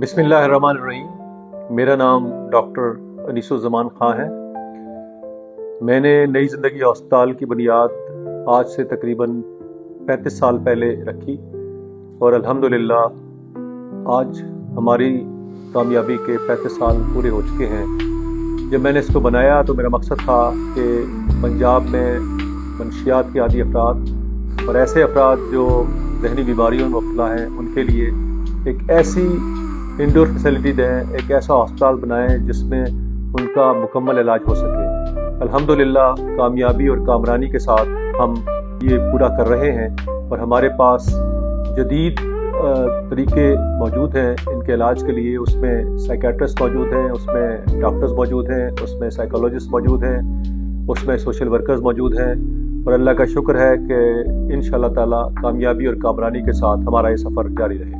बिस्मिल्लाहिर्रहमानिर्रहीम। मेरा नाम डॉक्टर अनीसुज़्ज़मान ख़ां है। मैंने नई ज़िंदगी अस्पताल की बुनियाद आज से तकरीबन 35 साल पहले रखी और अल्हम्दुलिल्लाह आज हमारी कामयाबी के 35 साल पूरे हो चुके हैं। जब मैंने इसको बनाया तो मेरा मकसद था कि पंजाब में मनशियात के आदी अफराद और ऐसे अफराद जो ज़हनी बीमारियों में मुब्तला हैं उनके लिए एक ऐसी इंडोर फैसिलिटी दें, एक ऐसा अस्पताल बनाएं जिसमें उनका मुकम्मल इलाज हो सके। अल्हम्दुलिल्लाह कामयाबी और कामरानी के साथ हम ये पूरा कर रहे हैं और हमारे पास जदीद तरीके मौजूद हैं इनके इलाज के लिए। उसमें साइकेट्रिस्ट मौजूद हैं, उसमें डॉक्टर्स मौजूद हैं, उसमें साइकोलॉजिस्ट मौजूद हैं, उसमें सोशल वर्कर्स मौजूद हैं और अल्लाह का शुक्र है कि इंशाअल्लाह ताला कामयाबी और कामरानी के साथ हमारा ये सफ़र जारी रहे।